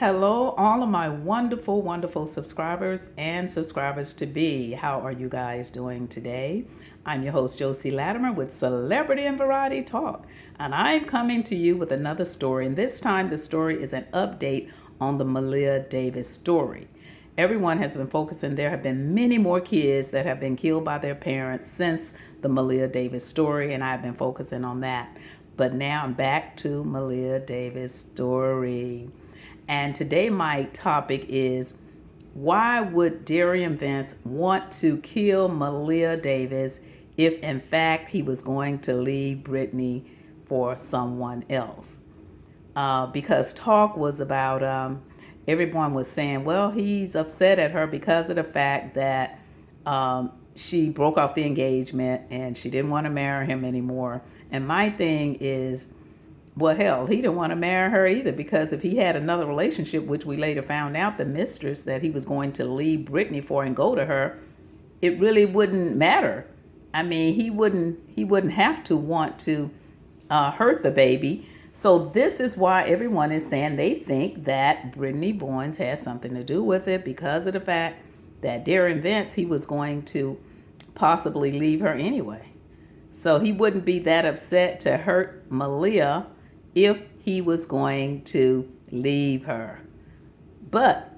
Hello, all of my wonderful, wonderful subscribers and subscribers to be. How are you guys doing today? I'm your host, Josie Latimer with Celebrity and Variety Talk, and I'm coming to you with another story. And this time, the story is an update on the MALEAH Davis story. Everyone has been focusing. There have been many more kids that have been killed by their parents since the MALEAH Davis story, and I've been focusing on that. But now I'm back to MALEAH Davis story. And today my topic is, why would Derion Vence want to kill MALEAH Davis if in fact he was going to leave Brittany for someone else? Because talk was about, everyone was saying, well, he's upset at her because of the fact that she broke off the engagement and she didn't want to marry him anymore. And my thing is, well, hell, he didn't want to marry her either, because if he had another relationship, which we later found out the mistress that he was going to leave Brittany for and go to her, it really wouldn't matter. I mean, he wouldn't have to want to hurt the baby. So this is why everyone is saying they think that Brittany Bowens has something to do with it, because of the fact that Derion Vence, he was going to possibly leave her anyway. So he wouldn't be that upset to hurt MALEAH if he was going to leave her. But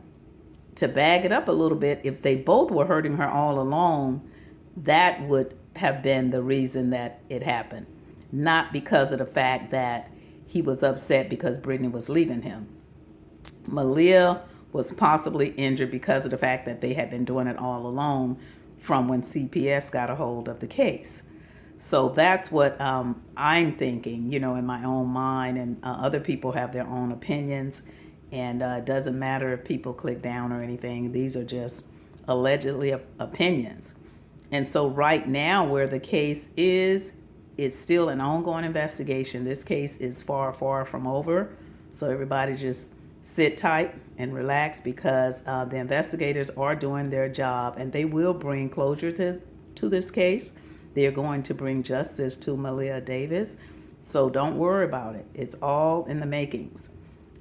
to bag it up a little bit, if they both were hurting her all along, that would have been the reason that it happened. Not because of the fact that he was upset because Brittany was leaving him. MALEAH was possibly injured because of the fact that they had been doing it all along from when CPS got a hold of the case. So that's what I'm thinking, in my own mind, and other people have their own opinions, and it doesn't matter if people click down or anything. These are just allegedly opinions. And so right now, where the case is, it's still an ongoing investigation. This case is far, far from over. So everybody just sit tight and relax, because the investigators are doing their job, and they will bring closure to this case. They're going to bring justice to MALEAH Davis. So don't worry about it. It's all in the makings.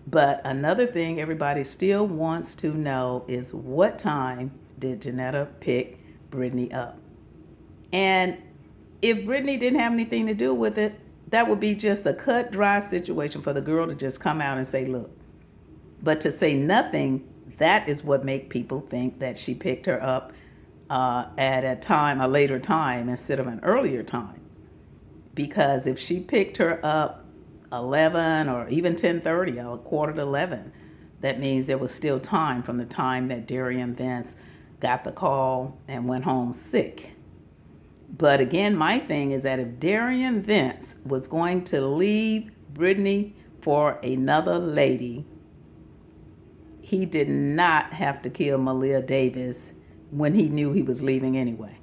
But another thing everybody still wants to know is, what time did Janetta pick Brittany up? And if Brittany didn't have anything to do with it, that would be just a cut, dry situation for the girl to just come out and say, look. But to say nothing, that is what make people think that she picked her up at a later time instead of an earlier time. Because if she picked her up 11 or even 10:30 or 10:45, that means there was still time from the time that Derion Vence got the call and went home sick. But again, my thing is that if Derion Vence was going to leave Brittany for another lady, he did not have to kill MALEAH Davis when he knew he was leaving anyway.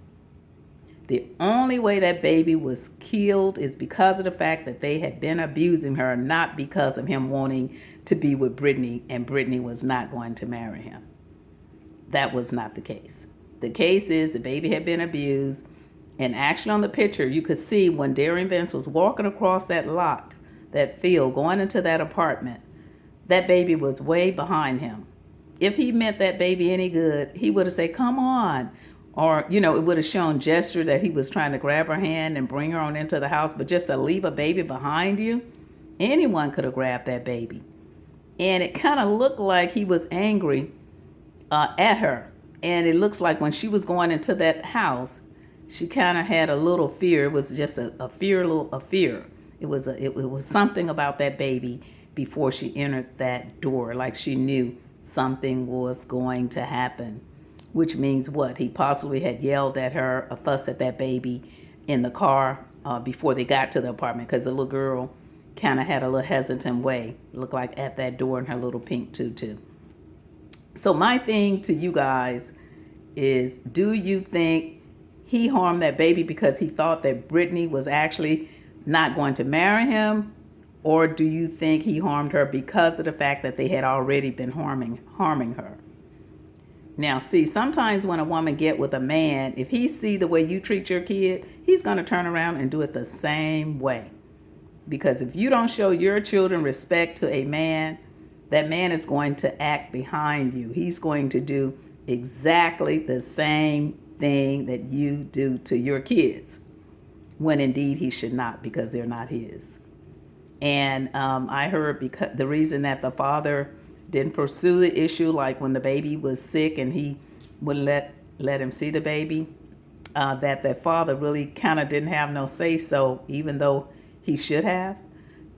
The only way that baby was killed is because of the fact that they had been abusing her, not because of him wanting to be with Brittany and Brittany was not going to marry him. That was not the case. The case is the baby had been abused, and actually on the picture you could see when Derion Vence was walking across that lot, that field, going into that apartment, that baby was way behind him. If he meant that baby any good, he would have said, come on. Or, it would have shown gesture that he was trying to grab her hand and bring her on into the house. But just to leave a baby behind you, anyone could have grabbed that baby. And it kind of looked like he was angry at her. And it looks like when she was going into that house, she kind of had a little fear. It was just a fear. It was something about that baby before she entered that door, like she knew something was going to happen, which means what? He possibly had yelled at her, fussed at that baby in the car before they got to the apartment, because the little girl kind of had a little hesitant way, looked like at that door in her little pink tutu. So my thing to you guys is, do you think he harmed that baby because he thought that Brittany was actually not going to marry him? Or do you think he harmed her because of the fact that they had already been harming her? Now, see, sometimes when a woman get with a man, if he see the way you treat your kid, he's going to turn around and do it the same way. Because if you don't show your children respect to a man, that man is going to act behind you. He's going to do exactly the same thing that you do to your kids, when indeed he should not, because they're not his. And I heard because the reason that the father didn't pursue the issue, like when the baby was sick and he wouldn't let him see the baby, that the father really kind of didn't have no say so, even though he should have,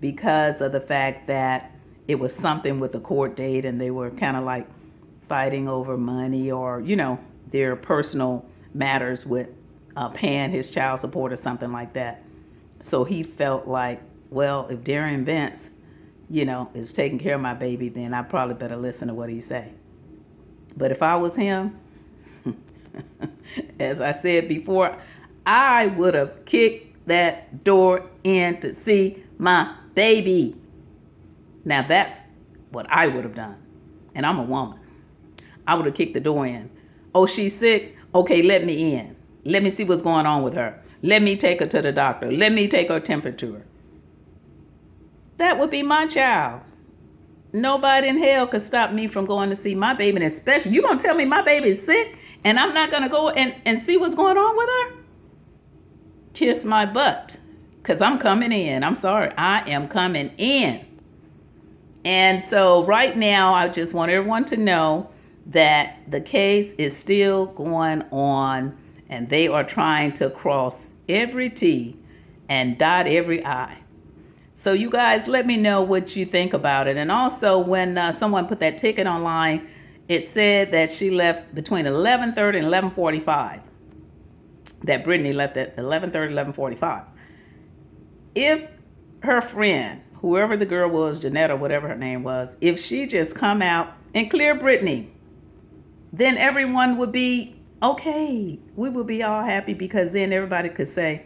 because of the fact that it was something with the court date and they were kind of like fighting over money or, their personal matters with paying his child support or something like that. So he felt like, well, if Derion Vence, is taking care of my baby, then I probably better listen to what he say. But if I was him, as I said before, I would have kicked that door in to see my baby. Now that's what I would have done. And I'm a woman. I would have kicked the door in. Oh, she's sick? Okay, let me in. Let me see what's going on with her. Let me take her to the doctor. Let me take her temperature. That would be my child. Nobody in hell could stop me from going to see my baby. And especially, you going to tell me my baby is sick and I'm not going to go and see what's going on with her? Kiss my butt, because I'm coming in. I'm sorry. I am coming in. And so right now, I just want everyone to know that the case is still going on and they are trying to cross every T and dot every I. So you guys, let me know what you think about it. And also, when someone put that ticket online, it said that she left between 11:30 and 11:45. That Brittany left at 11:30, 11:45. If her friend, whoever the girl was, Jeanette or whatever her name was, if she just come out and clear Brittany, then everyone would be okay. We would be all happy, because then everybody could say,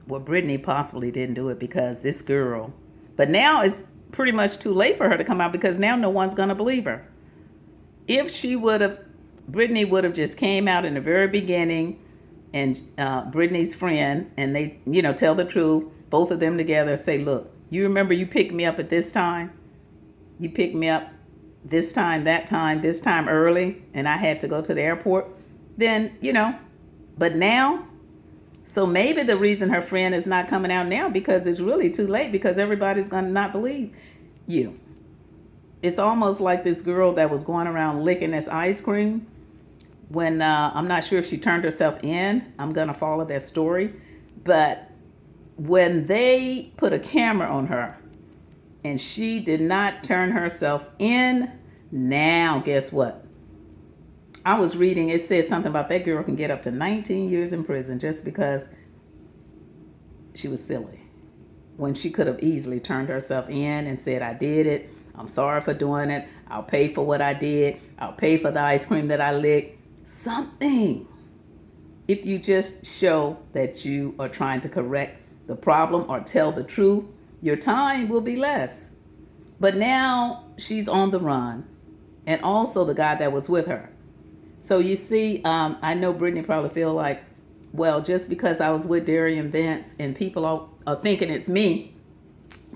well, Brittany possibly didn't do it because this girl. But now it's pretty much too late for her to come out, because now no one's going to believe her. If she would have, Brittany would have just came out in the very beginning, and Brittany's friend, and they, tell the truth, both of them together, say, look, you remember you picked me up at this time? You picked me up this time, this time early, and I had to go to the airport. Then, but now, so maybe the reason her friend is not coming out now, because it's really too late, because everybody's going to not believe you. It's almost like this girl that was going around licking this ice cream. When I'm not sure if she turned herself in. I'm going to follow that story. But when they put a camera on her and she did not turn herself in, now guess what? I was reading, it said something about that girl can get up to 19 years in prison just because she was silly, when she could have easily turned herself in and said, I did it. I'm sorry for doing it. I'll pay for what I did. I'll pay for the ice cream that I licked. Something. If you just show that you are trying to correct the problem or tell the truth, your time will be less. But now she's on the run, and also the guy that was with her. So you see, I know Brittany probably feel like, well, just because I was with Derion Vence and people are thinking it's me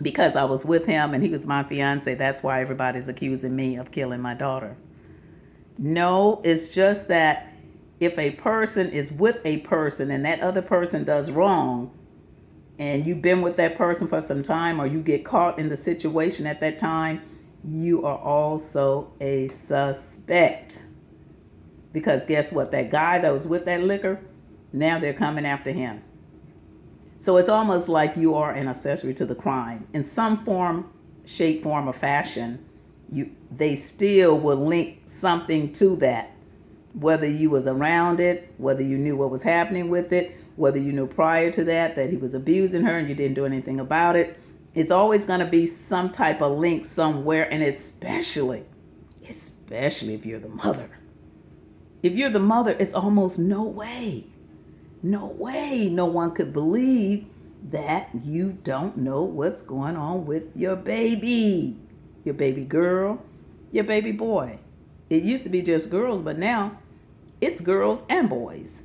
because I was with him and he was my fiance, that's why everybody's accusing me of killing my daughter. No, it's just that if a person is with a person and that other person does wrong, and you've been with that person for some time, or you get caught in the situation at that time, you are also a suspect. Because guess what? That guy that was with that liquor, now they're coming after him. So it's almost like you are an accessory to the crime. In some form, shape, form, or fashion, they still will link something to that. Whether you was around it, whether you knew what was happening with it, whether you knew prior to that he was abusing her and you didn't do anything about it, it's always going to be some type of link somewhere, and especially if you're the mother. If you're the mother, it's almost no way no one could believe that you don't know what's going on with your baby girl, your baby boy. It used to be just girls, but now it's girls and boys.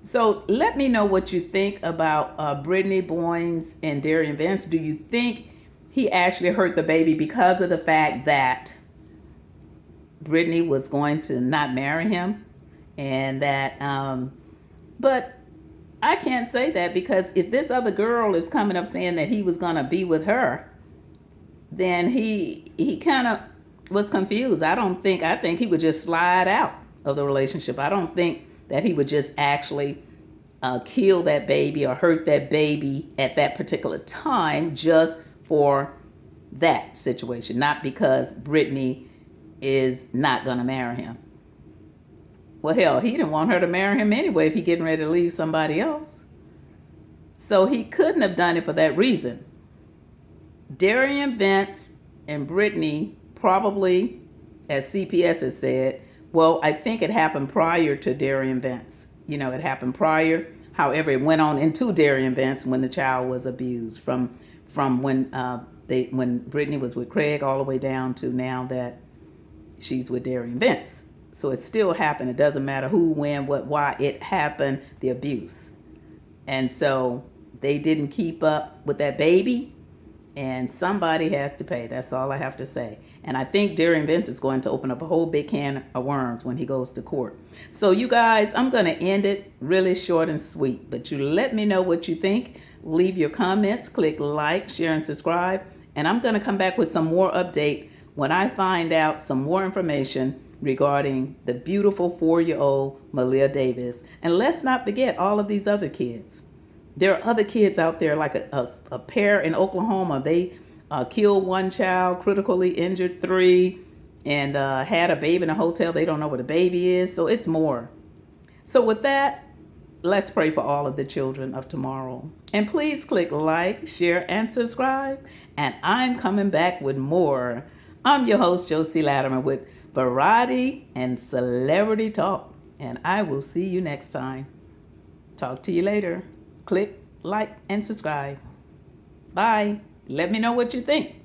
So let me know what you think about Brittany Bowens and Derion Vence. Do you think he actually hurt the baby because of the fact that Brittany was going to not marry him, and that but I can't say that, because if this other girl is coming up saying that he was going to be with her, then he kind of was confused. I think he would just slide out of the relationship. I don't think that he would just actually kill that baby or hurt that baby at that particular time just for that situation, not because Brittany is not going to marry him. Well, hell, he didn't want her to marry him anyway if he getting ready to leave somebody else. So he couldn't have done it for that reason. Derion Vence and Brittany probably, as CPS has said, well, I think it happened prior to Derion Vence. It happened prior. However, it went on into Derion Vence when the child was abused from when Brittany was with Craig all the way down to now that she's with Derion Vence. So it still happened. It doesn't matter who, when, what, why. It happened, the abuse. And so they didn't keep up with that baby, and somebody has to pay. That's all I have to say. And I think Derion Vence is going to open up a whole big can of worms when he goes to court. So you guys, I'm going to end it really short and sweet. But you let me know what you think. Leave your comments. Click like, share, and subscribe. And I'm going to come back with some more update when I find out some more information regarding the beautiful 4-year-old MALEAH Davis. And let's not forget all of these other kids. There are other kids out there, like a pair in Oklahoma. They killed one child, critically injured 3, and had a baby in a hotel. They don't know where the baby is. So it's more. So with that, let's pray for all of the children of tomorrow. And please click like, share, and subscribe. And I'm coming back with more. I'm your host, Josie Latimer, with Variety and Celebrity Talk. And I will see you next time. Talk to you later. Click like and subscribe. Bye. Let me know what you think.